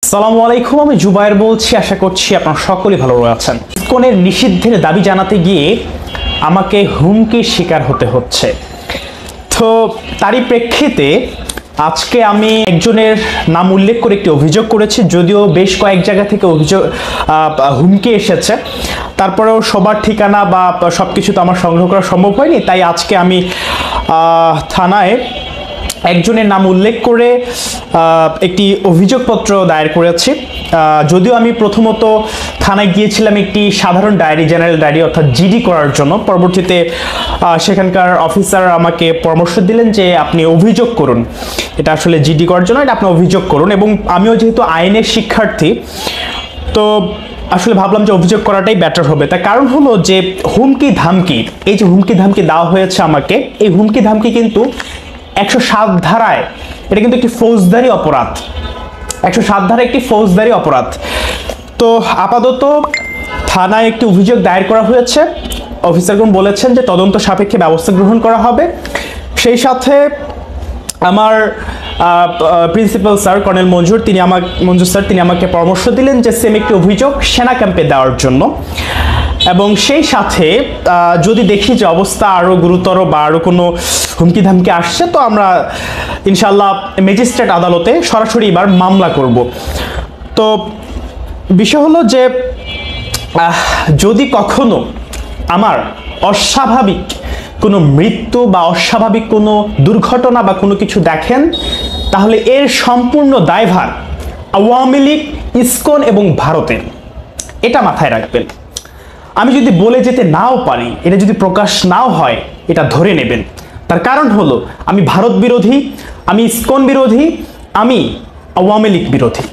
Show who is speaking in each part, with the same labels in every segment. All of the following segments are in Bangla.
Speaker 1: আসসালামু আলাইকুম, আমি জুবায়ের বলছি। আশা করছি আপনারা সকলেই ভালো আছেন। ইসকনের নিষিদ্ধের দাবি জানাতে গিয়ে আমাকে হুমকির শিকার হতে হচ্ছে। তো তারই প্রেক্ষিতে আজকে আমি একজনের নাম উল্লেখ করে একটি অভিযোগ করেছি, যদিও বেশ কয়েক জায়গা থেকে হুমকি এসেছে। তারপরেও সবার ঠিকানা বা সবকিছু তো আমার সংগ্রহ করা সম্ভব হয়নি, তাই আজকে আমি থানায় একজনের নাম উল্লেখ করে একটি অভিযোগপত্র দায়ের করেছি। যদিও আমি প্রথমত থানায় গিয়েছিলাম একটি সাধারণ ডায়েরি, জেনারেল ডায়েরি অর্থাৎ জিডি করার জন্য। পরবর্তীতে সেখানকার অফিসার আমাকে পরামর্শ দিলেন যে আপনি অভিযোগ করুন, এটা আসলে জিডি করার জন্য এটা আপনি অভিযোগ করুন। এবং আমিও যেহেতু আইনের শিক্ষার্থী, তো আসলে ভাবলাম যে অভিযোগ করাটাই বেটার হবে। তার কারণ হলো যে হুমকি ধামকি, এই যে হুমকি ধামকি দেওয়া হয়েছে আমাকে, এই হুমকি ধামকি কিন্তু 107 ধারায়, এটা কিন্তু একটি ফৌজদারি অপরাধ। 107 ধারায় একটি ফৌজদারি অপরাধ। তো আপাতত থানায় একটি অভিযোগ দায়ের করা হয়েছে। অফিসারগণ বলেছেন যে তদন্ত সাপেক্ষে ব্যবস্থা গ্রহণ করা হবে। সেই সাথে আমার প্রিন্সিপাল স্যার কর্নেল মঞ্জুর স্যার তিনি আমাকে পরামর্শ দিলেন যে সেম একটি অভিযোগ সেনা ক্যাম্পে দেওয়ার জন্য। এবং সেই সাথে যদি দেখি যে অবস্থা আরও গুরুতর বা আরও কোনো হুমকি ধামকি আসছে, তো আমরা ইনশাল্লাহ ম্যাজিস্ট্রেট আদালতে সরাসরি এবার মামলা করব। তো বিষয় হলো যে যদি কখনো আমার অস্বাভাবিক কোনো মৃত্যু বা অস্বাভাবিক কোনো দুর্ঘটনা বা কোনো কিছু দেখেন, তাহলে এর সম্পূর্ণ দায়ভার আওয়ামী লীগ, ইসকন এবং ভারতের, এটা মাথায় রাখবেন। আমি যদি বলে যেতে নাও পারি, এটা যদি প্রকাশ নাও হয়, এটা ধরে নেবেন। তার কারণ হলো আমি ভারত বিরোধী, আমি ইসকন বিরোধী, আমি আওয়ামী লীগ বিরোধী,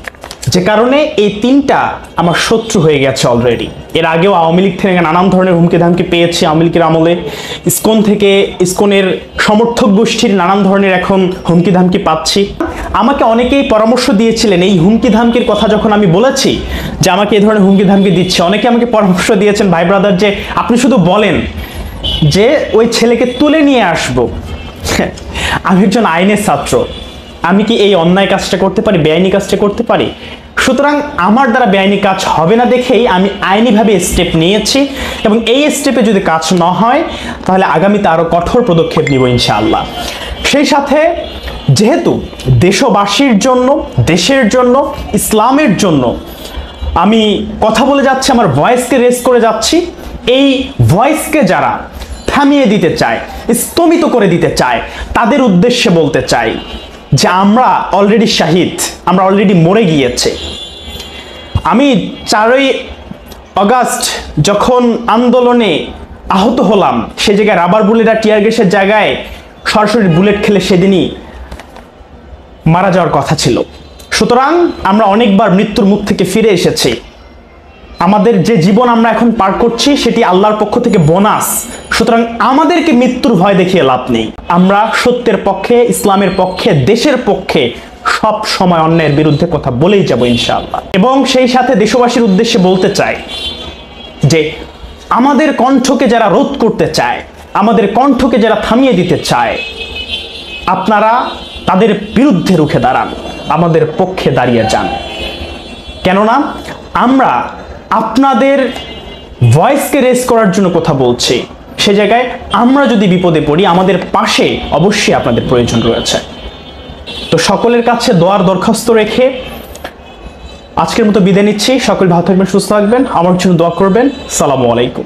Speaker 1: যে কারণে এই তিনটা আমার শত্রু হয়ে গেছে অলরেডি। এর আগেও আওয়ামী লীগ থেকে নানান ধরনের হুমকি ধামকি পেয়েছি আওয়ামী লীগের আমলে। ইসকন থেকে, ইসকনের সমর্থক গোষ্ঠীর নানান ধরনের এখন হুমকি ধামকি পাচ্ছি। আমাকে অনেকেই পরামর্শ দিয়েছিলেন, এই হুমকি ধামকির কথা যখন আমি বলেছি যে আমাকে এই ধরনের হুমকি ধামকি দিচ্ছে, অনেকে আমাকে পরামর্শ দিয়েছেন ভাই ব্রাদার যে আপনি শুধু বলেন যে ওই ছেলেকে তুলে নিয়ে আসবো। আমি একজন আইনের ছাত্র, আমি কি এই অন্যায় কাজটা করতে পারি, বেআইনি কাজটা করতে পারি? সুতরাং আমার দ্বারা বেআইনি কাজ হবে না দেখেই আমি আইনিভাবে স্টেপ নিয়েছি, এবং এই স্টেপে যদি কাজ না হয় তাহলে আগামীতে আরো কঠোর পদক্ষেপ নিব ইনশাআল্লাহ। সেই সাথে যেহেতু দেশবাসীর জন্য, দেশের জন্য, ইসলামের জন্য আমি কথা বলে যাচ্ছি, আমার ভয়েসকে রেজ করে যাচ্ছি, এই ভয়েসকে যারা থামিয়ে দিতে চায়, স্তম্ভিত করে দিতে চায়, তাদের উদ্দেশ্যে বলতে চাই যে আমরা অলরেডি শাহিদ, আমরা অলরেডি মরে গিয়েছে। আমি 4ই আগস্ট যখন আন্দোলনে আহত হলাম, সে জায়গায় রাবার বুলেট আর টিয়ার গ্যাসের জায়গায় সরাসরি বুলেট খেলে সেদিনই মারা যাওয়ার কথা ছিল। সুতরাং আমরা অনেকবার মৃত্যুর মুখ থেকে ফিরে এসেছি। আমাদের যে জীবন আমরা এখন পার করছি সেটি আল্লাহর পক্ষ থেকে বোনাস। সুতরাং আমাদেরকে মৃত্যুর ভয় দেখিয়ে লাভ নেই। আমরা সত্যের পক্ষে, ইসলামের পক্ষে, দেশের পক্ষে সব সময় অন্যায়ের বিরুদ্ধে কথা বলেই যাব ইনশাআল্লাহ। এবং সেই সাথে দেশবাসীর উদ্দেশ্যে বলতে চাই যে আমাদের কণ্ঠকে যারা রোধ করতে চায়, আমাদের কণ্ঠকে যারা থামিয়ে দিতে চায়, আপনারা তাদের বিরুদ্ধে রুখে দাঁড়ান, আমাদের পক্ষে দাঁড়িয়ে যান। কেননা আমরা আপনাদের ভয়েসকে রেজ করার জন্য কথা বলছি। সে জায়গায় আমরা যদি বিপদে পড়ি, আমাদের পাশে অবশ্যই আপনাদের প্রয়োজন রয়েছে। তো সকলের কাছে দোয়ার দরখাস্ত রেখে আজকের মতো বিদায় নিচ্ছি। সকল ভালো থাকবেন, সুস্থ থাকবেন, আমার জন্য দোয়া করবেন। সালামু আলাইকুম।